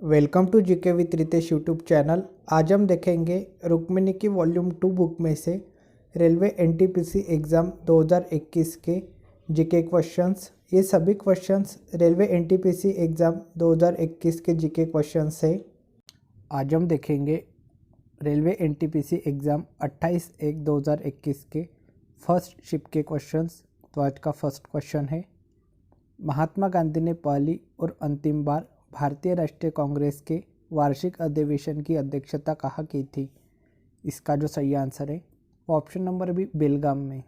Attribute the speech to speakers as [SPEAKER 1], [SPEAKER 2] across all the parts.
[SPEAKER 1] Welcome to GK with Ritesh YouTube channel. आज हम देखेंगे रुक्मिणी की वॉल्यूम 2 बुक में से रेलवे एनटीपीसी एग्ज़ाम 2021 के जीके क्वेश्चंस। ये सभी क्वेश्चंस रेलवे एनटीपीसी एग्ज़ाम 2021 के जीके क्वेश्चंस है। आज हम देखेंगे रेलवे एनटीपीसी एग्ज़ाम 28/1/2021 के फर्स्ट शिफ्ट के क्वेश्चंस। तो आज का फर्स्ट क्वेश्चन है, महात्मा गांधी ने पहली और अंतिम बार भारतीय राष्ट्रीय कांग्रेस के वार्षिक अधिवेशन की अध्यक्षता कहाँ की थी? इसका जो सही आंसर है वो ऑप्शन नंबर बी, बेलगाम में।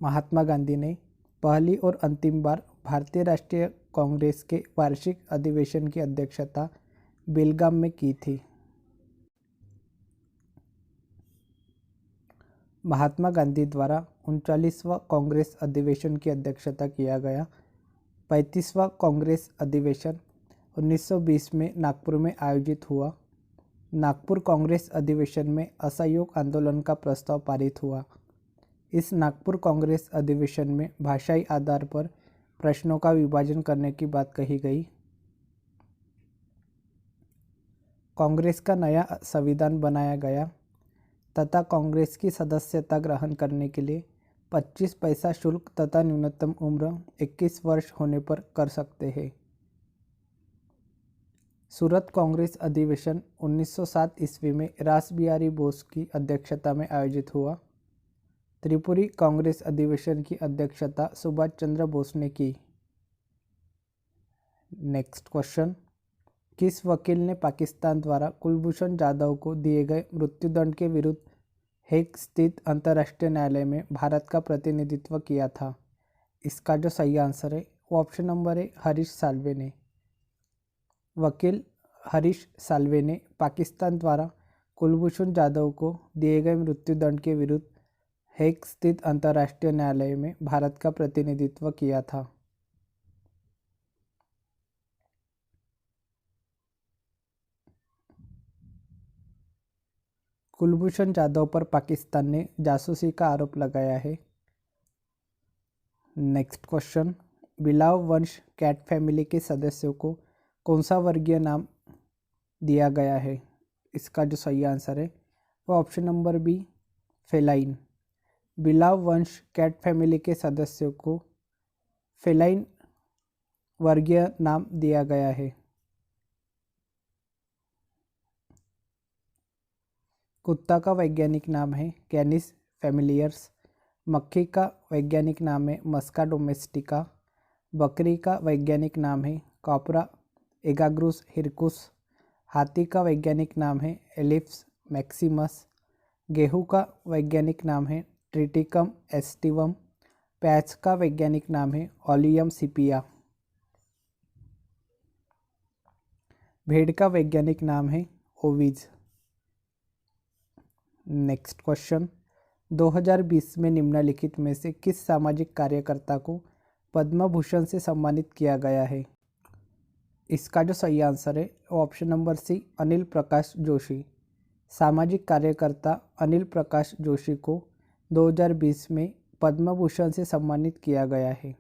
[SPEAKER 1] महात्मा गांधी ने पहली और अंतिम बार भारतीय राष्ट्रीय कांग्रेस के वार्षिक अधिवेशन की अध्यक्षता बेलगाम में की थी। महात्मा गांधी द्वारा 39वां कांग्रेस अधिवेशन की अध्यक्षता किया गया 35वां कांग्रेस अधिवेशन 1920 में नागपुर में आयोजित हुआ। नागपुर कांग्रेस अधिवेशन में असहयोग आंदोलन का प्रस्ताव पारित हुआ। इस नागपुर कांग्रेस अधिवेशन में भाषाई आधार पर प्रश्नों का विभाजन करने की बात कही गई। कांग्रेस का नया संविधान बनाया गया तथा कांग्रेस की सदस्यता ग्रहण करने के लिए 25 पैसा शुल्क तथा न्यूनतम उम्र 21 वर्ष होने पर कर सकते हैं। सूरत कांग्रेस अधिवेशन 1907 ईस्वी में रास बिहारी बोस की अध्यक्षता में आयोजित हुआ। त्रिपुरी कांग्रेस अधिवेशन की अध्यक्षता सुभाष चंद्र बोस ने की। नेक्स्ट क्वेश्चन, किस वकील ने पाकिस्तान द्वारा कुलभूषण जाधव को दिए गए मृत्युदंड के विरुद्ध हेग स्थित अंतर्राष्ट्रीय न्यायालय में भारत का प्रतिनिधित्व किया था? इसका जो सही आंसर है वो ऑप्शन नंबर है, हरीश साल्वे ने। वकील हरीश साल्वे ने पाकिस्तान द्वारा कुलभूषण जाधव को दिए गए मृत्युदंड के विरुद्ध हेग स्थित अंतर्राष्ट्रीय न्यायालय में भारत का प्रतिनिधित्व किया था। कुलभूषण जाधव पर पाकिस्तान ने जासूसी का आरोप लगाया है। नेक्स्ट क्वेश्चन, बिलाव वंश कैट फैमिली के सदस्यों को कौन सा वर्गीय नाम दिया गया है? इसका जो सही आंसर है वो ऑप्शन नंबर बी, फेलाइन। बिलाव वंश कैट फैमिली के सदस्यों को फेलाइन वर्गीय नाम दिया गया है। कुत्ता का वैज्ञानिक नाम है कैनिस फैमिलियर्स। मक्खी का वैज्ञानिक नाम है मस्का डोमेस्टिका। बकरी का वैज्ञानिक नाम है कॉपरा एगाग्रुस हिरकुस। हाथी का वैज्ञानिक नाम है एलिप्स मैक्सिमस। गेहूं का वैज्ञानिक नाम है ट्रिटिकम एस्टिवम। प्याज का वैज्ञानिक नाम है ओलियम सिपिया। भेड़ का वैज्ञानिक नाम है ओविज। नेक्स्ट क्वेश्चन, 2020 में निम्नलिखित में से किस सामाजिक कार्यकर्ता को पद्म भूषण से सम्मानित किया गया है? इसका जो सही आंसर है वो ऑप्शन नंबर सी, अनिल प्रकाश जोशी। सामाजिक कार्यकर्ता अनिल प्रकाश जोशी को 2020 में पद्म भूषण से सम्मानित किया गया है।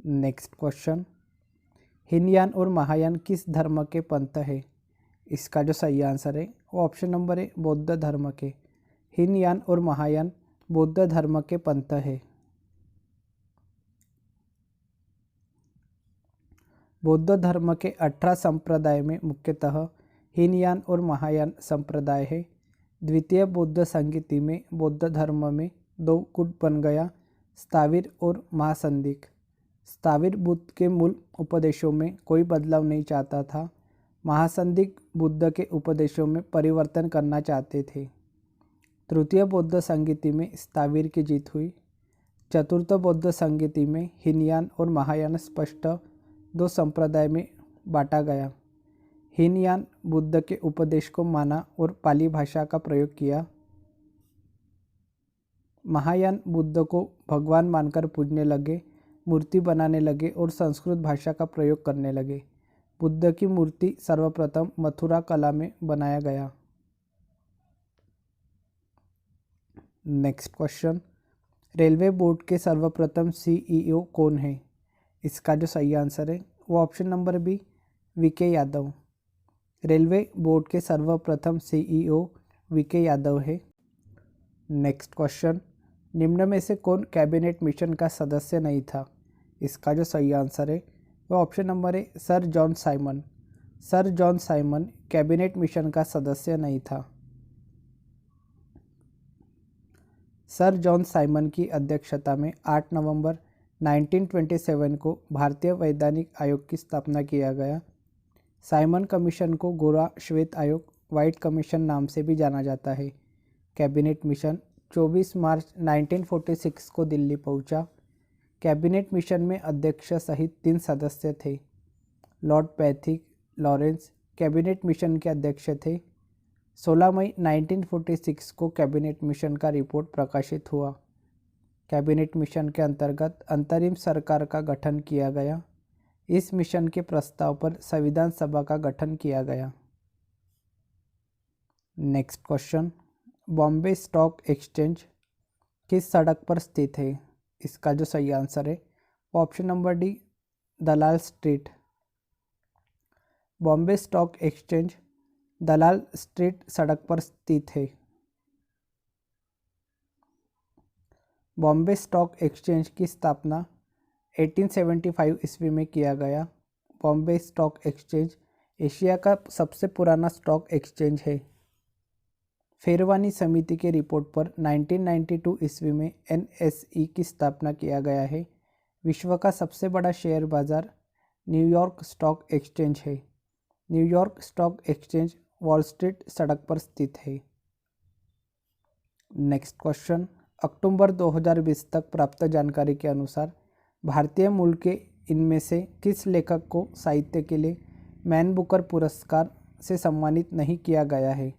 [SPEAKER 1] नेक्स्ट क्वेश्चन, हीनयान और महायान किस धर्म के पंथ है? इसका जो सही आंसर है वो ऑप्शन नंबर है, बौद्ध धर्म के। हीनयान और महायान बौद्ध धर्म के पंथ है। बौद्ध धर्म के 18 संप्रदाय में मुख्यतः हीनयान और महायान संप्रदाय है। द्वितीय बौद्ध संगीति में बौद्ध धर्म में दो गुट बन गया, स्थाविर और महासंदिक। स्थाविर बुद्ध के मूल उपदेशों में कोई बदलाव नहीं चाहता था। महासंदिक बुद्ध के उपदेशों में परिवर्तन करना चाहते थे। तृतीय बौद्ध संगीति में स्थाविर की जीत हुई। चतुर्थ बौद्ध संगीति में हीनयान और महायान स्पष्ट दो संप्रदाय में बांटा गया। हीनयान बुद्ध के उपदेश को माना और पाली भाषा का प्रयोग किया। महायान बुद्ध को भगवान मानकर पूजने लगे, मूर्ति बनाने लगे और संस्कृत भाषा का प्रयोग करने लगे। बुद्ध की मूर्ति सर्वप्रथम मथुरा कला में बनाया गया। नेक्स्ट क्वेश्चन, रेलवे बोर्ड के सर्वप्रथम सीईओ कौन है? इसका जो सही आंसर है वो option number B, V K Yadav. Railway board के सर्वप्रथम सीईओ वीके यादव है। नेक्स्ट क्वेश्चन, निम्न में से कौन कैबिनेट मिशन का सदस्य नहीं था? इसका जो सही आंसर है वो ऑप्शन नंबर है sir John Simon. Sir John Simon cabinet mission का सदस्य नहीं था। सर जॉन साइमन की अध्यक्षता में 8 नवंबर 1927 को भारतीय वैधानिक आयोग की स्थापना किया गया। साइमन कमीशन को गोरा श्वेत आयोग, व्हाइट कमीशन नाम से भी जाना जाता है। कैबिनेट मिशन 24 मार्च 1946 को दिल्ली पहुंचा। कैबिनेट मिशन में अध्यक्ष सहित 3 सदस्य थे। Lord Pethick Lawrence cabinet mission के अध्यक्ष थे। 16 मई 1946 को कैबिनेट मिशन का रिपोर्ट प्रकाशित हुआ। कैबिनेट मिशन के अंतर्गत अंतरिम सरकार का गठन किया गया। इस मिशन के प्रस्ताव पर संविधान सभा का गठन किया गया। Next question, Bombay stock exchange किस सड़क पर स्थित है? इसका जो सही आंसर है ऑप्शन नंबर डी दलाल स्ट्रीट। बॉम्बे स्टॉक एक्सचेंज दलाल स्ट्रीट सड़क पर स्थित है। बॉम्बे स्टॉक एक्सचेंज की स्थापना 1875 ईस्वी में किया गया। बॉम्बे स्टॉक एक्सचेंज एशिया का सबसे पुराना स्टॉक एक्सचेंज है। फेरवानी समिति के रिपोर्ट पर 1992 ईस्वी में एनएसई की स्थापना किया गया है। विश्व का सबसे बड़ा शेयर बाजार न्यूयॉर्क स्टॉक एक्सचेंज है। New York stock exchange wall street सड़क पर स्थित है। नेक्स्ट क्वेश्चन, अक्टूबर 2020 तक प्राप्त जानकारी के अनुसार भारतीय मूल के इनमें से किस लेखक को साहित्य के लिए मैन बुकर पुरस्कार से सम्मानित नहीं किया गया है?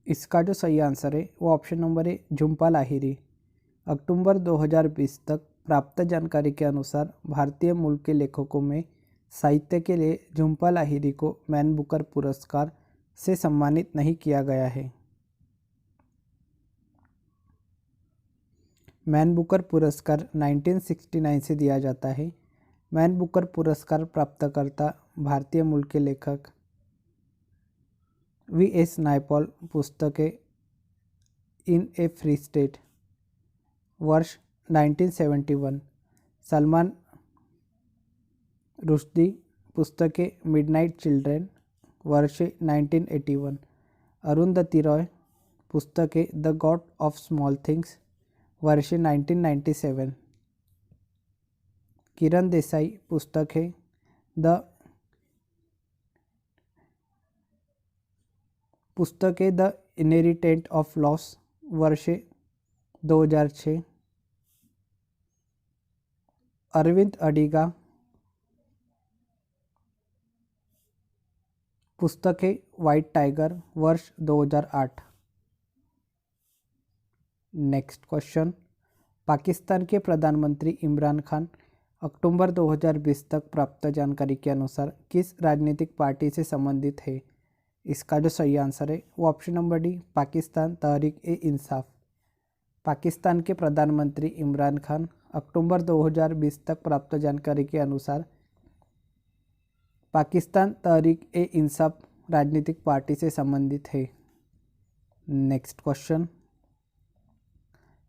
[SPEAKER 1] इसका जो सही आंसर है वो ऑप्शन नंबर है झुम्पा लाहिरी। अक्टूबर 2020 तक प्राप्त जानकारी के अनुसार भारतीय मूल के लेखकों में साहित्य के लिए झुम्पा लाहिरी को मैन बुकर पुरस्कार से सम्मानित नहीं किया गया है। मैन बुकर पुरस्कार 1969 से दिया जाता है। मैन बुकर पुरस्कार प्राप्तकर्ता भारतीय मूल के लेखक वी.एस. नायपॉल। पुस्तकें इन ए फ्री स्टेट वर्ष 1971। सलमान रुश्दी। पुस्तकें मिडनाइट चिल्ड्रेन वर्ष 1981। अरुंधति रॉय। पुस्तकें the God of small things वर्ष 1997। किरण देसाई। पुस्तक है द इनहेरिटेंट ऑफ लॉस वर्ष 2006। अरविंद अडिगा। पुस्तक है वाइट टाइगर वर्ष 2008। नेक्स्ट क्वेश्चन, पाकिस्तान के प्रधानमंत्री इमरान खान अक्टूबर 2020 तक प्राप्त जानकारी के अनुसार किस राजनीतिक पार्टी से संबंधित है? इसका जो सही आंसर है वो option number D Pakistan Tehreek ए इंसाफ। पाकिस्तान के प्रधानमंत्री इमरान खान अक्टूबर 2020 तक प्राप्त जानकारी के अनुसार पाकिस्तान तहरीक ए इंसाफ राजनीतिक पार्टी से संबंधित है। नेक्स्ट क्वेश्चन,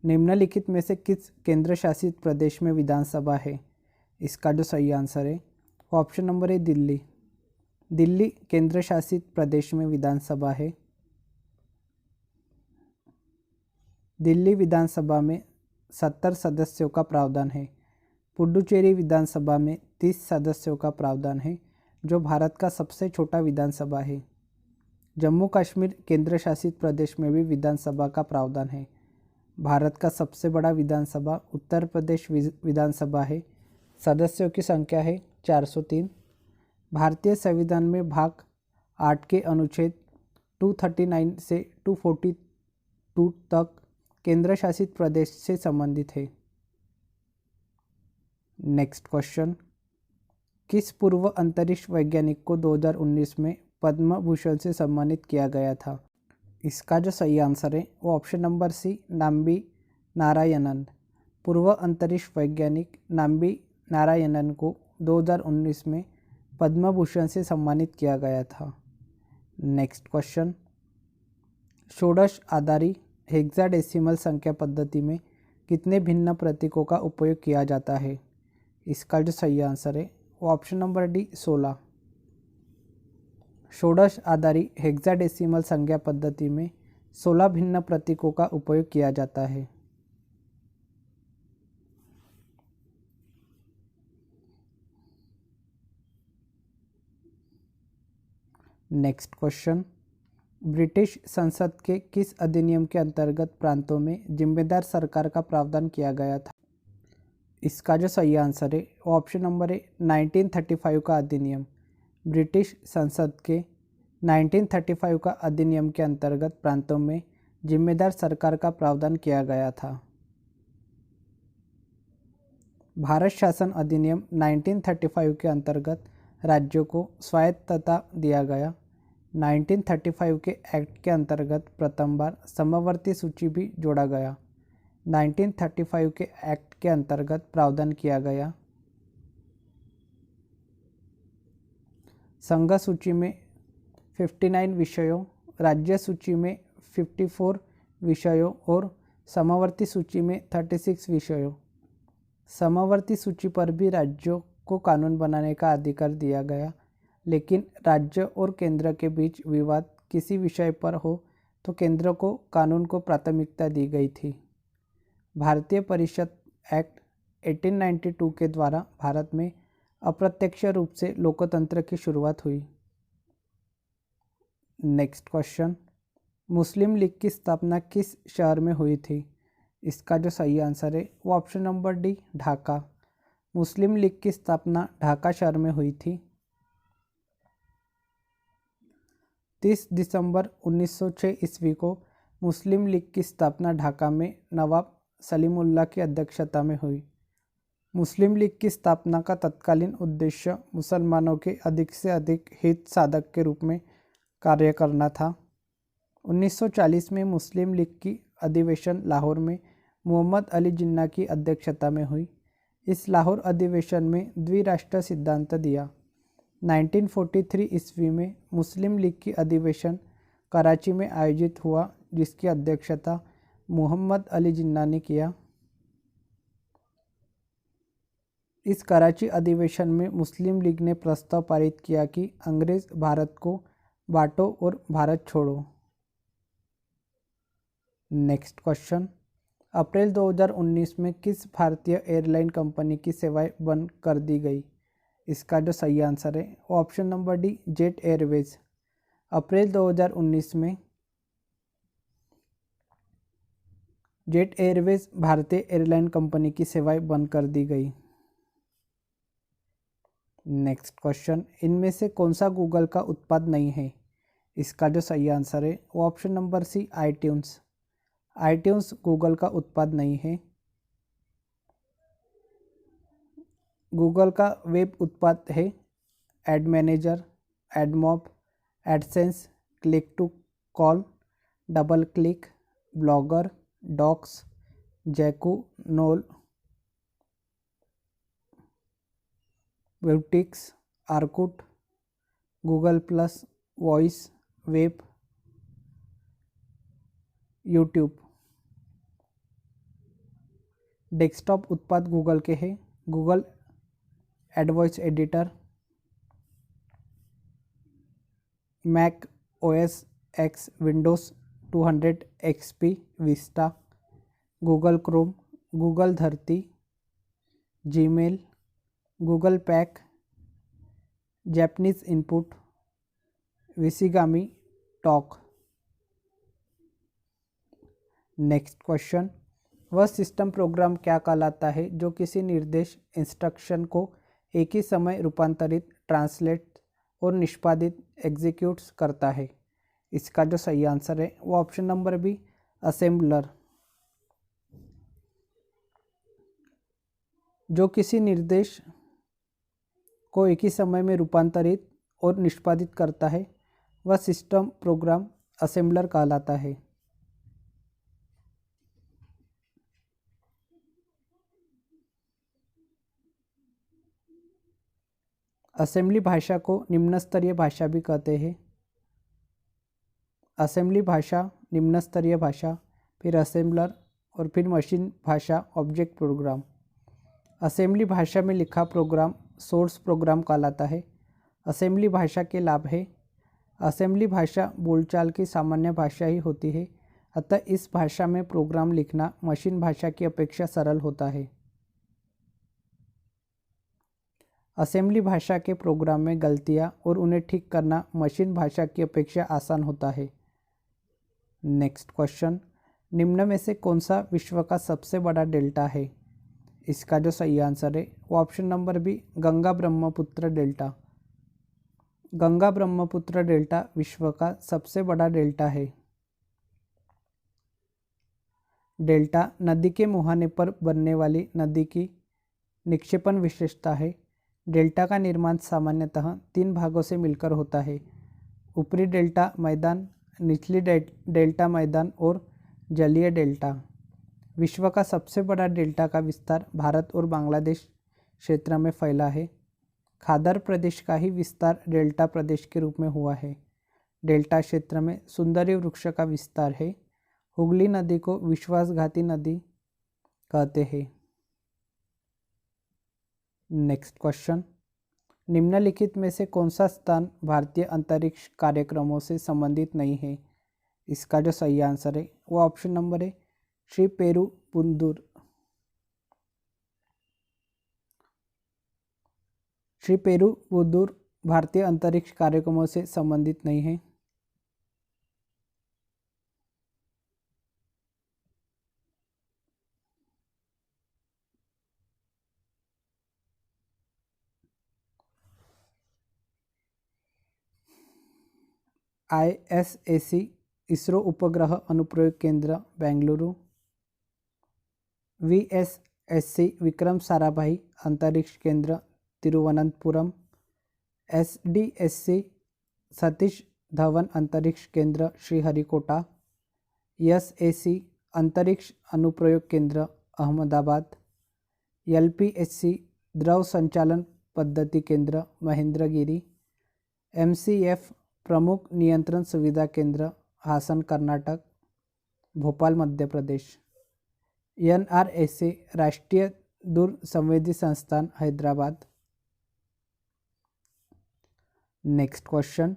[SPEAKER 1] निम्नलिखित में से किस केंद्र शासित प्रदेश में विधानसभा है? इसका जो सही आंसर है ऑप्शन नंबर है दिल्ली। दिल्ली केंद्र शासित प्रदेश में विधानसभा है। दिल्ली विधानसभा में 70 सदस्यों का प्रावधान है। पुडुचेरी विधानसभा में 30 सदस्यों का प्रावधान है, जो भारत का सबसे छोटा विधानसभा है। जम्मू कश्मीर केंद्र शासित प्रदेश में भी विधानसभा का प्रावधान है। भारत का सबसे बड़ा विधानसभा उत्तर प्रदेश विधानसभा है। सदस्यों की संख्या है 403। भारतीय संविधान में भाग 8 के अनुच्छेद 239 से 242 तक केंद्र शासित प्रदेश से संबंधित है। नेक्स्ट क्वेश्चन, किस पूर्व अंतरिक्ष वैज्ञानिक को 2019 में पद्म भूषण से सम्मानित किया गया था? इसका जो सही आंसर है वो option number C Nambi Narayanan. पूर्व अंतरिक्ष वैज्ञानिक नाम्बी नारायणन को 2019 में पद्म भूषण से सम्मानित किया गया था। नेक्स्ट क्वेश्चन, षोडश आधारी हेक्साडेसिमल संख्या पद्धति में कितने भिन्न प्रतीकों का उपयोग किया जाता है? इसका जो सही आंसर है वो ऑप्शन नंबर डी 16। षोडश आधारी हेक्साडेसिमल संख्या पद्धति में 16 भिन्न प्रतीकों का उपयोग किया जाता है। नेक्स्ट क्वेश्चन, ब्रिटिश संसद के किस अधिनियम के अंतर्गत प्रांतों में जिम्मेदार सरकार का प्रावधान किया गया था? इसका जो सही आंसर है वो ऑप्शन नंबर है 1935 का अधिनियम। ब्रिटिश संसद के 1935 का अधिनियम के अंतर्गत प्रांतों में जिम्मेदार सरकार का प्रावधान किया गया था। भारत शासन अधिनियम 1935 के अंतर्गत राज्यों को स्वायत्तता दिया गया। 1935 के एक्ट के अंतर्गत प्रथम बार समवर्ती सूची भी जोड़ा गया। 1935 के एक्ट के अंतर्गत प्रावधान किया गया। संघ सूची में 59 विषयों, राज्य सूची में 54 विषयों और समवर्ती सूची में 36 विषयों। समवर्ती सूची पर भी राज्यों को कानून बनाने का अधिकार दिया गया, लेकिन राज्य और केंद्र के बीच विवाद किसी विषय पर हो तो केंद्र को कानून को प्राथमिकता दी गई थी। भारतीय परिषद एक्ट 1892 के द्वारा भारत में अप्रत्यक्ष रूप से लोकतंत्र की शुरुआत हुई। नेक्स्ट क्वेश्चन, मुस्लिम लीग की स्थापना किस शहर में हुई थी? इसका जो सही आंसर है वो ऑप्शन नंबर डी ढाका। मुस्लिम लीग की स्थापना ढाका शहर में हुई थी। 30 दिसंबर 1906 ईस्वी को मुस्लिम लीग की स्थापना ढाका में नवाब सलीमुल्लाह की अध्यक्षता में हुई। मुस्लिम लीग की स्थापना का तत्कालीन उद्देश्य मुसलमानों के अधिक से अधिक हित साधक के रूप में कार्य करना था। 1940 में मुस्लिम लीग की अधिवेशन लाहौर में मोहम्मद अली जिन्ना की अध्यक्षता में हुई। इस लाहौर अधिवेशन में द्विराष्ट्र सिद्धांत दिया। 1943 ईस्वी में मुस्लिम लीग की अधिवेशन कराची में आयोजित हुआ, जिसकी अध्यक्षता मोहम्मद अली जिन्ना ने किया। इस कराची अधिवेशन में मुस्लिम लीग ने प्रस्ताव पारित किया कि अंग्रेज भारत को बांटो और भारत छोड़ो। नेक्स्ट क्वेश्चन, अप्रैल 2019 में किस भारतीय एयरलाइन कंपनी की सेवाएं बंद कर दी गई? इसका जो सही आंसर है वो option number D Jet Airways. April 2019 में जेट एयरवेज भारतीय एयरलाइन कंपनी की सेवाएं बंद कर दी गई। नेक्स्ट क्वेश्चन, इनमें से कौन सा गूगल का उत्पाद नहीं है? इसका जो सही आंसर है वो option number C iTunes. ITunes Google का उत्पाद नहीं है। गूगल का वेब उत्पाद है Ad Manager, AdMob, AdSense, click to call, double click, Blogger, Docs, Jaiku, Knol, Webtics, Orkut, Google Plus, Voice, Web, YouTube. Desktop उत्पाद गूगल के हैं Google AdWords editor, Mac OS X, Windows 200 XP, Vista, Google Chrome, Google धरती, Gmail, Google Pack, Japanese input, विसिगामी, Talk. Next question, वह system programme क्या कहलाता है जो किसी निर्देश इंस्ट्रक्शन को एक ही समय रूपांतरित, ट्रांसलेट और निष्पादित एग्जीक्यूट्स करता है? इसका जो सही आंसर है वो ऑप्शन नंबर बी असेंबलर। जो किसी निर्देश को एक ही समय में रूपांतरित और निष्पादित करता है वह सिस्टम प्रोग्राम असेंबलर कहलाता है। असेंबली भाषा को निम्न स्तरीय भाषा भी कहते हैं। असेंबली भाषा, निम्न स्तरीय भाषा, फिर असेंबलर और फिर मशीन भाषा, ऑब्जेक्ट प्रोग्राम। असेंबली भाषा में लिखा प्रोग्राम सोर्स प्रोग्राम कहलाता है। असेंबली भाषा के लाभ है। असेंबली भाषा बोलचाल की सामान्य भाषा ही होती है, अतः इस भाषा में प्रोग्राम लिखना मशीन भाषा की अपेक्षा सरल होता है। असेंबली भाषा के प्रोग्राम में गलतियां और उन्हें ठीक करना मशीन भाषा की अपेक्षा आसान होता है। नेक्स्ट क्वेश्चन, निम्न में से कौन सा विश्व का सबसे बड़ा डेल्टा है? इसका जो सही आंसर है वो option number B, Ganga Brahmaputra delta. Ganga Brahmaputra delta विश्व का सबसे बड़ा डेल्टा है। डेल्टा नदी के मुहाने पर बनने वाली नदी की निक्षेपण विशेषता है। डेल्टा का निर्माण सामान्यतः 3 भागों से मिलकर होता है: ऊपरी डेल्टा मैदान, निचली डेल्टा मैदान और जलीय डेल्टा। विश्व का सबसे बड़ा डेल्टा का विस्तार भारत और बांग्लादेश क्षेत्र में फैला है। खादर प्रदेश का ही विस्तार डेल्टा प्रदेश के रूप में हुआ है। डेल्टा क्षेत्र में सुंदरी वृक्ष का विस्तार है। हुगली नदी को विश्वासघाती नदी कहते हैं। नेक्स्ट क्वेश्चन, निम्नलिखित में से कौन सा स्थान भारतीय अंतरिक्ष कार्यक्रमों से संबंधित नहीं है? इसका जो सही आंसर है वो ऑप्शन नंबर है, श्री पेरुबुंदूर। श्री पेरुबुंदूर भारतीय अंतरिक्ष कार्यक्रमों से संबंधित नहीं है। ISAC इसरो उपग्रह अनुप्रयोग केंद्र बेंगलुरु। VSSC विक्रम साराभाई अंतरिक्ष केंद्र तिरुवनंतपुरम। SDSC सतीश धवन अंतरिक्ष केंद्र श्रीहरिकोटा। SAC अंतरिक्ष अनुप्रयोग केंद्र अहमदाबाद। LPSC द्रव संचालन पद्धति केंद्र महेंद्रगिरी। MCF प्रमुख नियंत्रण सुविधा केंद्र हासन कर्नाटक, भोपाल मध्य प्रदेश। NRSA राष्ट्रीय दूरसंवेदी संस्थान हैदराबाद। नेक्स्ट क्वेश्चन,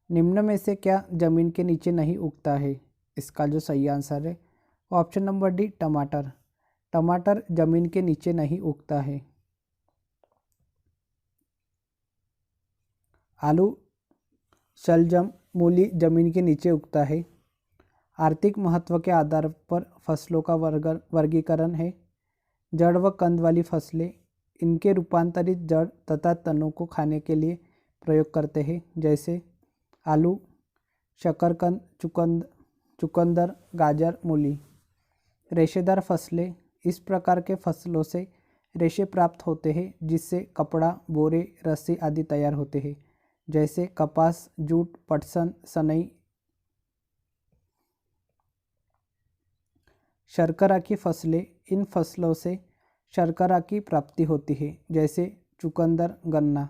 [SPEAKER 1] निम्न में से क्या जमीन के नीचे नहीं उगता है? इसका जो सही आंसर है वो ऑप्शन नंबर डी, टमाटर। टमाटर जमीन के नीचे नहीं उगता है। आलू, शलजम, मूली जमीन के नीचे उगता है। आर्थिक महत्व के आधार पर फसलों का वर्गीकरण है। जड़ व कंद वाली फसलें इनके रूपांतरित जड़ तथा तनों को खाने के लिए प्रयोग करते हैं, जैसे आलू, शकरकंद, चुकंदर, गाजर, मूली। रेशेदार फसलें, इस प्रकार के फसलों से रेशे प्राप्त होते हैं जिससे कपड़ा, बोरे, रस्सी आदि तैयार होते हैं, जैसे कपास, जूट, पटसन, सनई। शर्करा की फसलें, इन फसलों से शर्करा की प्राप्ति होती है, जैसे चुकंदर, गन्ना।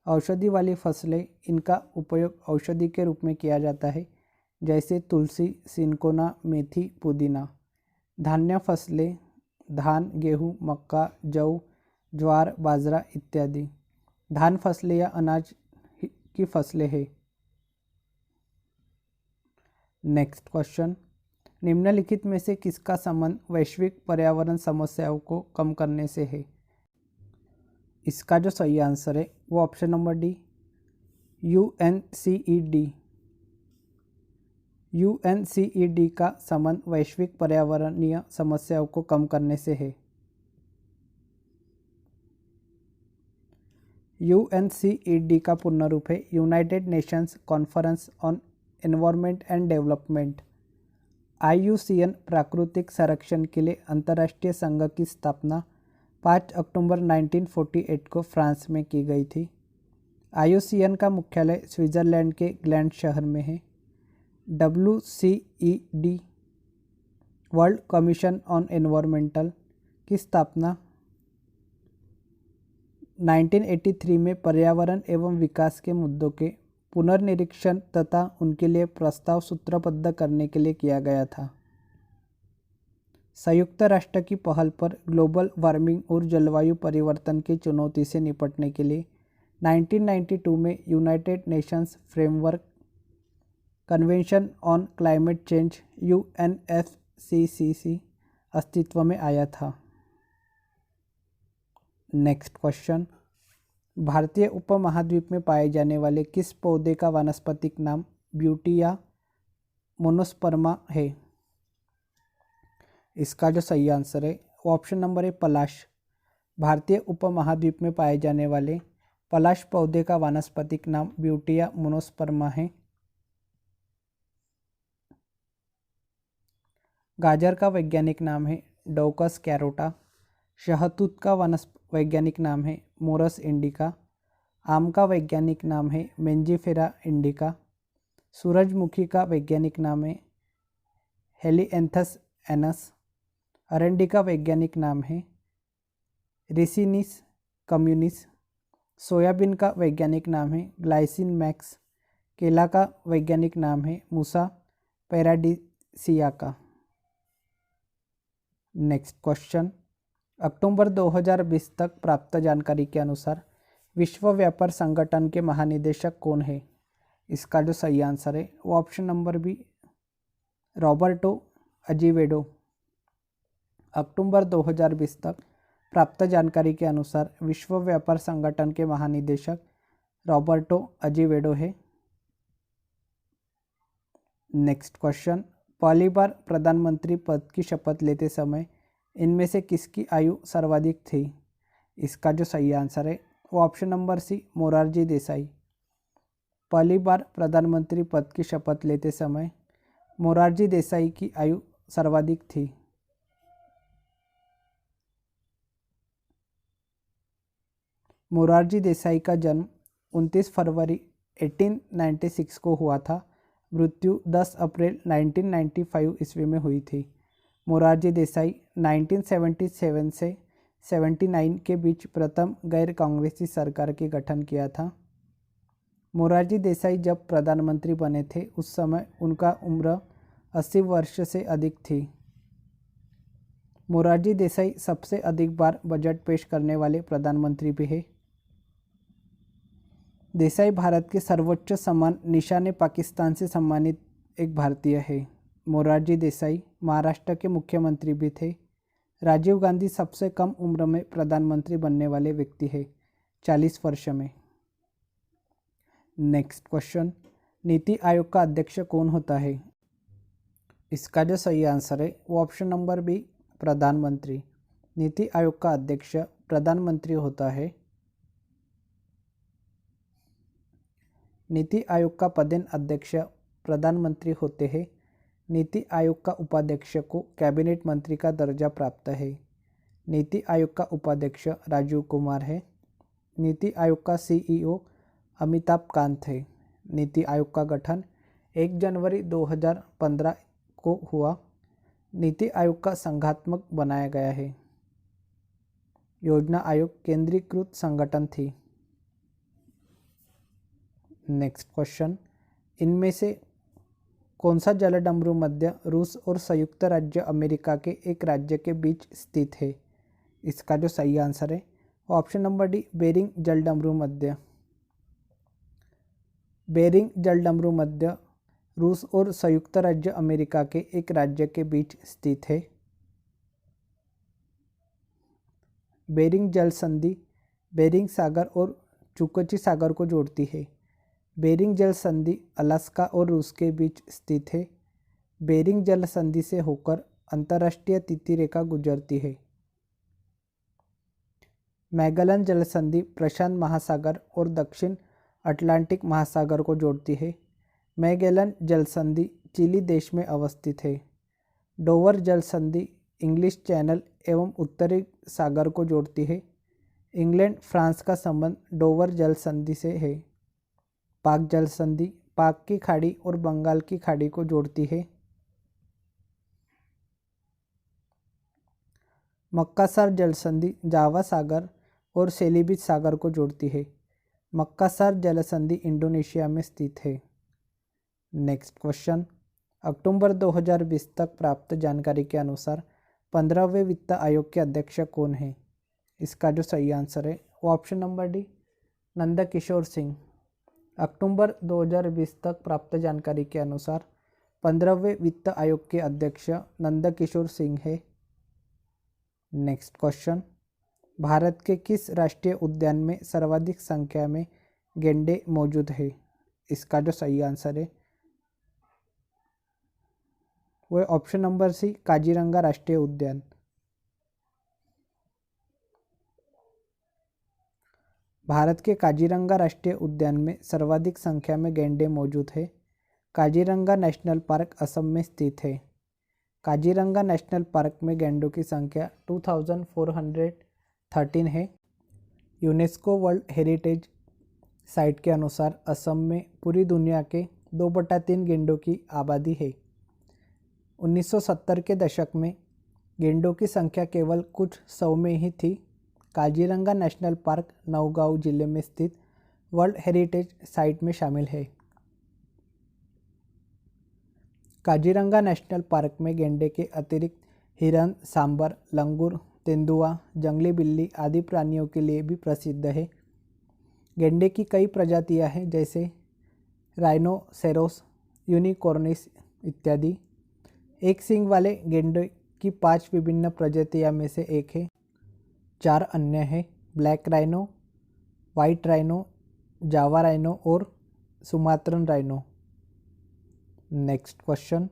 [SPEAKER 1] औषधि वाली फसलें, इनका उपयोग औषधि के रूप में किया जाता है, जैसे तुलसी, सिनकोना, मेथी, पुदीना। धान्य फसलें, धान, गेहूँ, मक्का, जौ, ज्वार, बाजरा इत्यादि। धान फसलें या अनाज की फसलें हैं। नेक्स्ट क्वेश्चन, निम्नलिखित में से किसका संबंध वैश्विक पर्यावरण समस्याओं को कम करने से है? इसका जो सही आंसर है वो option number D, UNCED। UNCED का संबंध वैश्विक पर्यावरणीय समस्याओं को कम करने से है। UNCED का पूर्ण रूप है United Nations conference on environment and development. IUCN प्राकृतिक संरक्षण के लिए अंतर्राष्ट्रीय संघ की स्थापना 5 अक्टूबर 1948 को फ्रांस में की गई थी। IUCN का मुख्यालय स्विट्जरलैंड के ग्लैंड शहर में है। WCED world commission on environmental की स्थापना 1983 में पर्यावरण एवं विकास के मुद्दों के पुनर्निरीक्षण तथा उनके लिए प्रस्ताव सूत्रबद्ध करने के लिए किया गया था। संयुक्त राष्ट्र की पहल पर ग्लोबल वार्मिंग और जलवायु परिवर्तन की चुनौती से निपटने के लिए 1992 में United Nations framework convention on climate change UNFCCC अस्तित्व में आया था। नेक्स्ट क्वेश्चन, भारतीय उपमहाद्वीप में पाए जाने वाले किस पौधे का वानस्पतिक नाम ब्यूटिया मोनोस्पर्मा है? इसका जो सही आंसर है वो ऑप्शन नंबर है पलाश। भारतीय उपमहाद्वीप में पाए जाने वाले पलाश पौधे का वानस्पतिक नाम ब्यूटिया मोनोस्पर्मा है। गाजर का वैज्ञानिक नाम है डोकस कैरोटा। शहतूत का वैज्ञानिक नाम है मोरस इंडिका। आम का वैज्ञानिक नाम है मेंजिफेरा इंडिका। सूरजमुखी का वैज्ञानिक नाम है हेलिएंथस एनस। अरंडी का वैज्ञानिक नाम है रिसिनिस कम्युनिस। सोयाबीन का वैज्ञानिक नाम है ग्लाइसिन मैक्स। केला का वैज्ञानिक नाम है मूसा पैराडिसियाका। नेक्स्ट क्वेश्चन, अक्टूबर 2020 तक प्राप्त जानकारी के अनुसार विश्व व्यापार संगठन के महानिदेशक कौन है? इसका जो सही आंसर है वो ऑप्शन नंबर बी रॉबर्टो अजीवेडो। अक्टूबर 2020 तक प्राप्त जानकारी के अनुसार विश्व व्यापार संगठन के महानिदेशक रॉबर्टो अजीवेडो है। नेक्स्ट क्वेश्चन, पहली बार प्रधानमंत्री पद की शपथ लेते समय इनमें से किसकी आयु सर्वाधिक थी? इसका जो सही आंसर है वो option number C Morarji Desai. पहली बार प्रधानमंत्री पद की शपथ लेते समय मोरारजी देसाई की आयु सर्वाधिक थी। मोरारजी देसाई का जन्म 29 फरवरी 1896 को हुआ था। मृत्यु 10 अप्रैल 1995 ईस्वी में हुई थी। मोरारजी देसाई 1977 से 79 के बीच प्रथम गैर कांग्रेसी सरकार के गठन किया था। मोरारजी देसाई जब प्रधानमंत्री बने थे उस समय उनका उम्र 80 वर्ष से अधिक थी। मोरारजी देसाई सबसे अधिक बार बजट पेश करने वाले प्रधानमंत्री भी हैं। देसाई भारत के सर्वोच्च सम्मान निशान पाकिस्तान से सम्मानित एक भारतीय है। मोरारजी देसाई महाराष्ट्र के मुख्यमंत्री भी थे। राजीव गांधी सबसे कम उम्र में प्रधानमंत्री बनने वाले व्यक्ति हैं, 40 वर्ष में। नेक्स्ट क्वेश्चन, नीति आयोग का अध्यक्ष कौन होता है? इसका जो सही आंसर है वो ऑप्शन नंबर बी प्रधानमंत्री। नीति आयोग का अध्यक्ष प्रधानमंत्री होता है। नीति आयोग का पदेन अध्यक्ष प्रधानमंत्री होते हैं। नीति आयोग का उपाध्यक्ष को कैबिनेट मंत्री का दर्जा प्राप्त है। नीति आयोग का उपाध्यक्ष राजीव कुमार है। नीति आयोग का CEO अमिताभ कांत है। नीति आयोग का गठन 1 जनवरी 2015 को हुआ। नीति आयोग का संघात्मक बनाया गया है। योजना आयोग केंद्रीकृत संगठन थी। नेक्स्ट क्वेश्चन, इनमें से कौन सा जलडमरू मध्य रूस और संयुक्त राज्य अमेरिका के एक राज्य के बीच स्थित है? इसका जो सही आंसर है ऑप्शन नंबर डी बेरिंग जलडमरू मध्य। बेरिंग जलडमरू मध्य रूस और संयुक्त राज्य अमेरिका के एक राज्य के बीच स्थित है। बेरिंग जल संधि बेरिंग सागर और चुकोची सागर को जोड़ती है। बेरिंग जल संधि अलास्का और रूस के बीच स्थित है। बेरिंग जल संधि से होकर अंतर्राष्ट्रीय तिथि रेखा गुजरती है। मैगलन जल संधि प्रशांत महासागर और दक्षिण अटलांटिक महासागर को जोड़ती है। मैगेलन जल संधि चिली देश में अवस्थित है। डोवर जल संधि इंग्लिश चैनल एवं उत्तरी सागर को जोड़ती है। इंग्लैंड फ्रांस का संबंध डोवर जल संधि से है। पाक जल संधि पाक की खाड़ी और बंगाल की खाड़ी को जोड़ती है। मक्कासार जल संधि जावा सागर और सेलिबिज सागर को जोड़ती है। मक्कासार जलसंधि इंडोनेशिया में स्थित है। नेक्स्ट क्वेश्चन, अक्टूबर 2020 तक प्राप्त जानकारी के अनुसार 15वें वित्त आयोग के अध्यक्ष कौन है? इसका जो सही आंसर है वो option number D, Nandkishore Singh. October 2020 तक प्राप्त जानकारी के अनुसार 15वें वित्त आयोग के अध्यक्ष नंदकिशोर सिंह है। नेक्स्ट क्वेश्चन, भारत के किस राष्ट्रीय उद्यान में सर्वाधिक संख्या में गैंडे मौजूद है? इसका जो सही आंसर है वो ऑप्शन नंबर सी, काजीरंगा राष्ट्रीय उद्यान। भारत के काजीरंगा राष्ट्रीय उद्यान में सर्वाधिक संख्या में गैंडे मौजूद है। काजीरंगा नेशनल पार्क असम में स्थित है। काजीरंगा नेशनल पार्क में गैंडों की संख्या 2413 है। यूनेस्को वर्ल्ड हेरिटेज साइट के अनुसार असम में पूरी दुनिया के 2/3 गैंडों की आबादी है। 1970 के दशक में गैंडों की संख्या केवल कुछ 100 में ही थी। काजीरंगा नेशनल पार्क नौगांव जिले में स्थित वर्ल्ड हेरिटेज साइट में शामिल है। काजीरंगा नेशनल पार्क में गैंडे के अतिरिक्त हिरन, सांबर, लंगूर, तेंदुआ, जंगली बिल्ली आदि प्राणियों के लिए भी प्रसिद्ध है। गैंडे की कई प्रजातियां हैं जैसे राइनोसेरोस, यूनिकॉर्निस इत्यादि। एक सींग वाले गैंडे की 5 विभिन्न प्रजातियां में से एक है। 4 अन्य हैं, ब्लैक राइनो, वाइट राइनो, जावा राइनो और सुमात्रन राइनो। नेक्स्ट क्वेश्चन,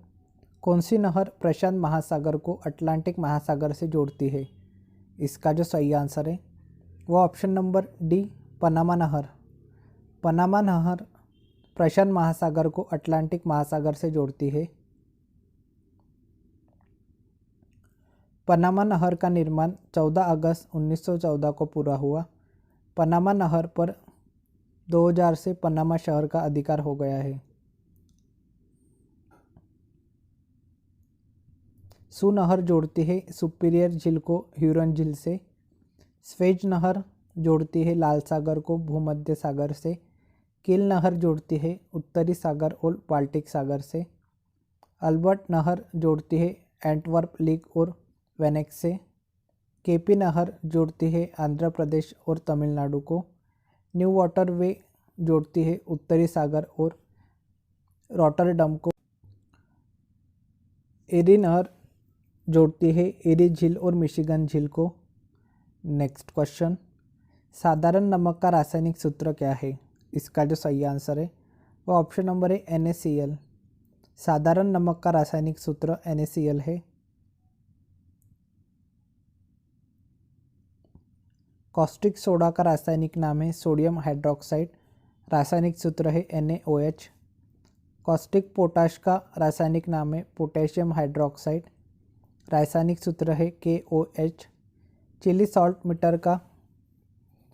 [SPEAKER 1] कौन सी नहर प्रशांत महासागर को अटलांटिक महासागर से जोड़ती है? इसका जो सही आंसर है वो ऑप्शन नंबर डी, पनामा नहर। पनामा नहर प्रशांत महासागर को अटलांटिक महासागर से जोड़ती है। पनामा नहर का निर्माण 14 अगस्त 1914 को पूरा हुआ। पनामा नहर पर 2000 से पनामा शहर का अधिकार हो गया है। सू नहर जोड़ती है सुपीरियर झील को ह्यूरन झील से। स्वेज नहर जोड़ती है लाल सागर को भूमध्य सागर से। किल नहर जोड़ती है उत्तरी सागर और बाल्टिक सागर से। अल्बर्ट नहर जोड़ती है एंटवर्प लीग और वेनेक से। केपी नहर जोड़ती है आंध्र प्रदेश और तमिलनाडु को। न्यू वाटर वे जोड़ती है उत्तरी सागर और रॉटरडम को। एरी नहर जोड़ती है एरी झील और मिशिगन झील को। नेक्स्ट क्वेश्चन, साधारण नमक का रासायनिक सूत्र क्या है? इसका जो सही आंसर है वो ऑप्शन नंबर है NaCl। साधारण नमक का रासायनिक सूत्र NaCl है। कॉस्टिक सोडा का रासायनिक नाम है सोडियम हाइड्रोक्साइड। रासायनिक सूत्र है NaOH। कॉस्टिक पोटाश का रासायनिक नाम है पोटेशियम हाइड्रोक्साइड। रासायनिक सूत्र है KOH। चिली सॉल्ट मीटर का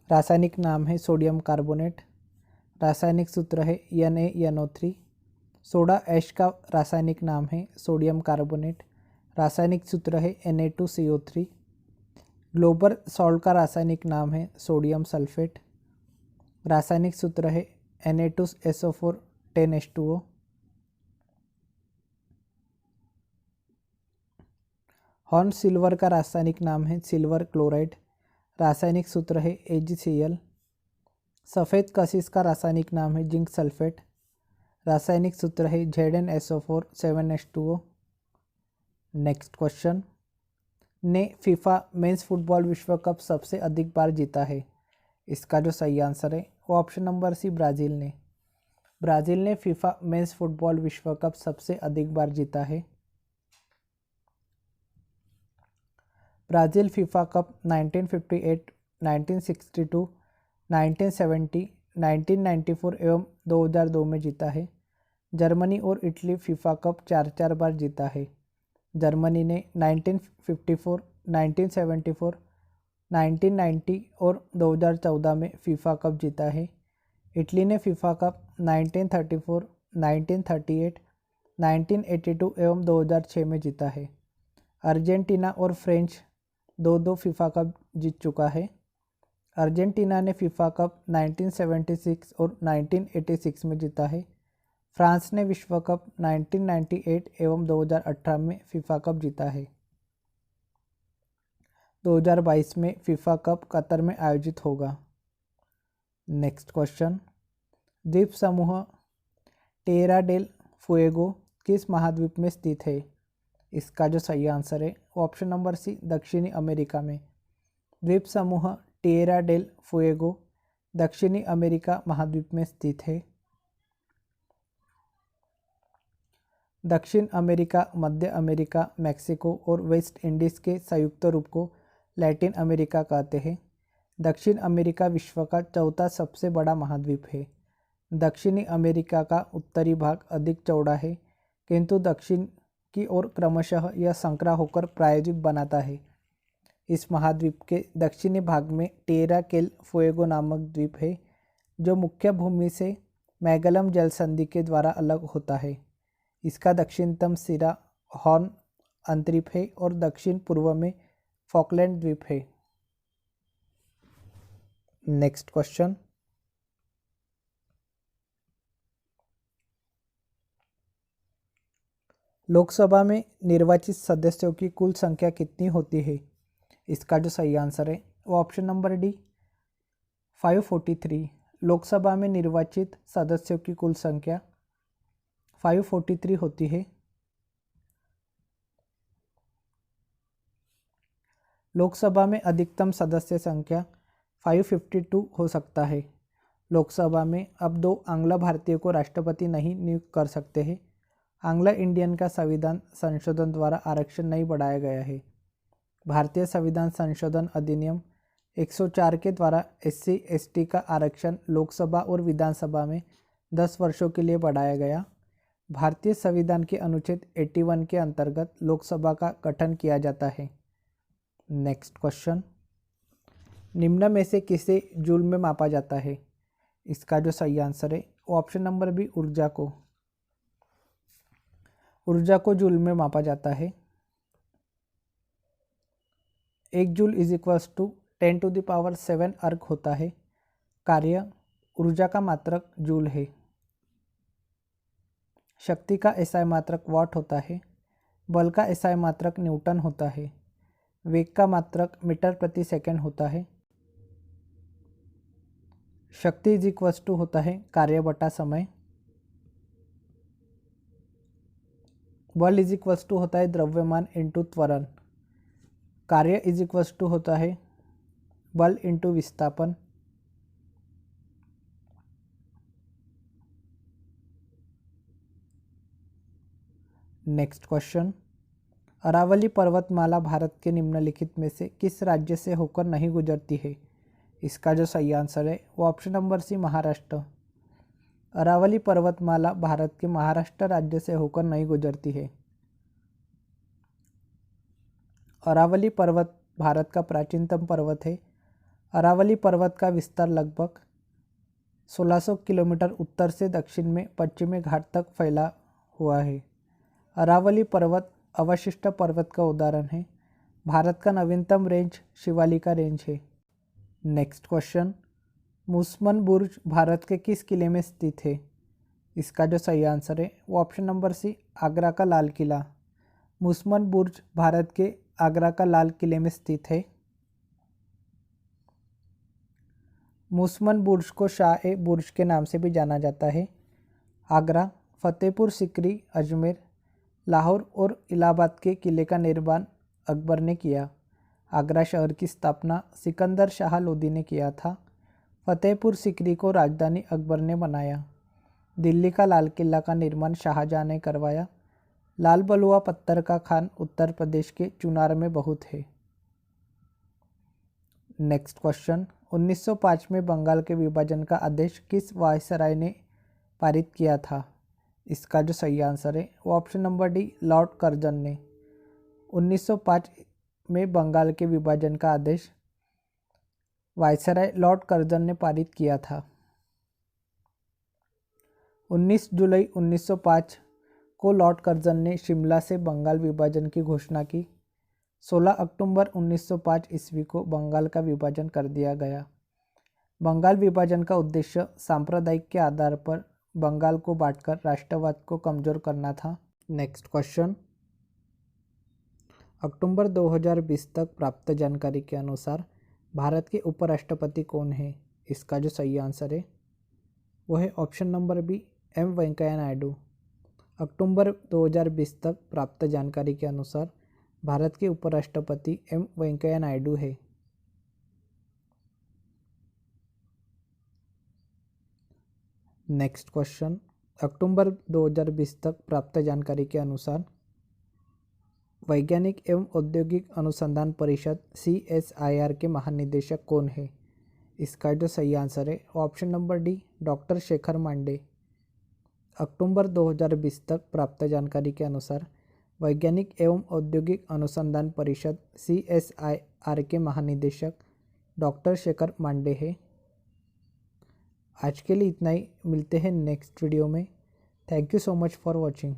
[SPEAKER 1] रासायनिक नाम है सोडियम कार्बोनेट। रासायनिक सूत्र है NaNO3। सोडा ऐश का रासायनिक नाम है सोडियम कार्बोनेट। रासायनिक सूत्र है Na2CO3। ग्लोबल सॉल्ट का रासायनिक नाम है सोडियम सल्फेट। रासायनिक सूत्र है Na2SO4 10H2O। हॉर्न सिल्वर का रासायनिक नाम है सिल्वर क्लोराइड। रासायनिक सूत्र है AgCl। सफ़ेद कशिश का रासायनिक नाम है जिंक सल्फेट। रासायनिक सूत्र है ZnSO4 7H2O। नेक्स्ट क्वेश्चन, ने फीफा मेंस फुटबॉल विश्व कप सबसे अधिक बार जीता है? इसका जो सही आंसर है वो ऑप्शन नंबर सी, ब्राज़ील ने। ब्राज़ील ने फीफा मेंस फुटबॉल विश्व कप सबसे अधिक बार जीता है। ब्राज़ील फीफा कप 1958, 1962, 1970, 1994 एवं 2002 में जीता है। जर्मनी और इटली फीफा कप 4 बार जीता है। जर्मनी ने 1954, 1974, 1990 और 2014 में फीफा कप जीता है। इटली ने फीफा कप 1934, 1938, 1982 एवं 2006 में जीता है। अर्जेंटीना और फ्रेंच 2 फीफा कप जीत चुका है। अर्जेंटीना ने फीफा कप 1976 और 1986 में जीता है। फ्रांस ने विश्व कप 1998 एवं 2018 में फीफा कप जीता है। 2022 में फीफा कप कतर में आयोजित होगा। नेक्स्ट क्वेश्चन, द्वीप समूह टेरा डेल फुएगो किस महाद्वीप में स्थित है? इसका जो सही आंसर है वो ऑप्शन नंबर सी, दक्षिणी अमेरिका में। द्वीप समूह टेरा डेल फुएगो दक्षिणी अमेरिका महाद्वीप में स्थित है। दक्षिण अमेरिका, मध्य अमेरिका, मैक्सिको और वेस्ट इंडीज़ के संयुक्त रूप को लैटिन अमेरिका कहते हैं। दक्षिण अमेरिका विश्व का चौथा सबसे बड़ा महाद्वीप है। दक्षिणी अमेरिका का उत्तरी भाग अधिक चौड़ा है, किंतु दक्षिण की ओर क्रमशः यह संकरा होकर प्रायद्वीप बनाता है। इस महाद्वीप के दक्षिणी भाग में टेरा केल फुएगो नामक द्वीप है, जो मुख्य भूमि से मैगेलन जलसंधि के द्वारा अलग होता है। इसका दक्षिणतम सिरा हॉर्न अंतरिप है और दक्षिण पूर्व में फॉकलैंड द्वीप है। नेक्स्ट क्वेश्चन, लोकसभा में निर्वाचित सदस्यों की कुल संख्या कितनी होती है? इसका जो सही आंसर है वो ऑप्शन नंबर डी, 543। लोकसभा में निर्वाचित सदस्यों की कुल संख्या 543 होती है। लोकसभा में अधिकतम सदस्य संख्या 552 हो सकता है। लोकसभा में अब 2 आंग्ल भारतीय को राष्ट्रपति नहीं नियुक्त कर सकते हैं। आंग्ल इंडियन का संविधान संशोधन द्वारा आरक्षण नहीं बढ़ाया गया है। भारतीय संविधान संशोधन अधिनियम 104 के द्वारा SC/ST का आरक्षण लोकसभा और विधानसभा में 10 वर्षों के लिए बढ़ाया गया। भारतीय संविधान के अनुच्छेद 81 के अंतर्गत लोकसभा का गठन किया जाता है। नेक्स्ट क्वेश्चन, निम्न में से किसे जूल में मापा जाता है? इसका जो सही आंसर है वो ऑप्शन नंबर बी, ऊर्जा को। ऊर्जा को जूल में मापा जाता है। 1 जूल इज इक्वल्स टू 10⁷ अर्ग होता है। कार्य ऊर्जा का मात्रक जूल है। शक्ति का एसआई मात्रक वाट होता है। बल का एसआई मात्रक न्यूटन होता है। वेग का मात्रक मीटर प्रति सेकंड होता है। शक्ति इज इक्वल्स टू होता है कार्य बटा समय। बल इज इक्वल्स टू होता है द्रव्यमान इंटू त्वरण। कार्य इज इक्वल्स टू होता है बल इंटू विस्थापन। नेक्स्ट क्वेश्चन, अरावली पर्वतमाला भारत के निम्नलिखित में से किस राज्य से होकर नहीं गुजरती है? इसका जो सही आंसर है वो option number C, Maharashtra. Aravalli पर्वतमाला भारत के महाराष्ट्र राज्य से होकर नहीं गुजरती है। अरावली पर्वत भारत का प्राचीनतम पर्वत है। अरावली पर्वत का विस्तार लगभग 1600 किलोमीटर उत्तर से दक्षिण में पश्चिमी घाट तक फैला हुआ है। अरावली पर्वत अवशिष्ट पर्वत का उदाहरण है। भारत का नवीनतम रेंज शिवालिका रेंज है। नेक्स्ट क्वेश्चन, मुसमन बुर्ज भारत के किस किले में स्थित है? इसका जो सही आंसर है वो ऑप्शन नंबर सी, आगरा का लाल किला। मुसमन बुर्ज भारत के आगरा का लाल किले में स्थित है। मुसमन बुर्ज को शाह-ए बुर्ज के नाम से भी जाना जाता है। आगरा, फतेहपुर सिकरी, अजमेर, लाहौर और इलाहाबाद के किले का निर्माण अकबर ने किया। आगरा शहर की स्थापना सिकंदर शाह लोदी ने किया था। फतेहपुर सिकरी को राजधानी अकबर ने बनाया। दिल्ली का लाल किला का निर्माण शाहजहां ने करवाया। लाल बलुआ पत्थर का खान उत्तर प्रदेश के चुनार में बहुत है। नेक्स्ट क्वेश्चन, 1905 में बंगाल के विभाजन का आदेश किस वायसराय ने पारित किया था? इसका जो सही आंसर है वो option number D, Lord Curzon ने। 1905 में बंगाल के विभाजन का आदेश वायसराय लॉर्ड कर्जन ने पारित किया था। 19 जुलाई 1905 को लॉर्ड कर्जन ने शिमला से बंगाल विभाजन की घोषणा की। 16 अक्टूबर 1905 ईस्वी को बंगाल का विभाजन कर दिया गया। बंगाल विभाजन का उद्देश्य सांप्रदायिक के आधार पर बंगाल को बांटकर राष्ट्रवाद को कमजोर करना था। नेक्स्ट क्वेश्चन, अक्टूबर 2020 तक प्राप्त जानकारी के अनुसार भारत के उपराष्ट्रपति कौन है? इसका जो सही आंसर है वो है option number B, M Venkaiah Naidu. October 2020 तक प्राप्त जानकारी के अनुसार भारत के उपराष्ट्रपति एम वेंकैया नायडू है। नेक्स्ट क्वेश्चन, अक्टूबर 2020 तक प्राप्त जानकारी के अनुसार वैज्ञानिक एवं औद्योगिक अनुसंधान परिषद CSIR के महानिदेशक कौन है? इसका जो सही आंसर है option number D, doctor Shekhar Mande. October 2020 तक प्राप्त जानकारी के अनुसार वैज्ञानिक एवं औद्योगिक अनुसंधान परिषद CSIR के महानिदेशक डॉक्टर शेखर मांडे है। आज के लिए इतना ही, मिलते हैं नेक्स्ट वीडियो में। Thank you so much for watching.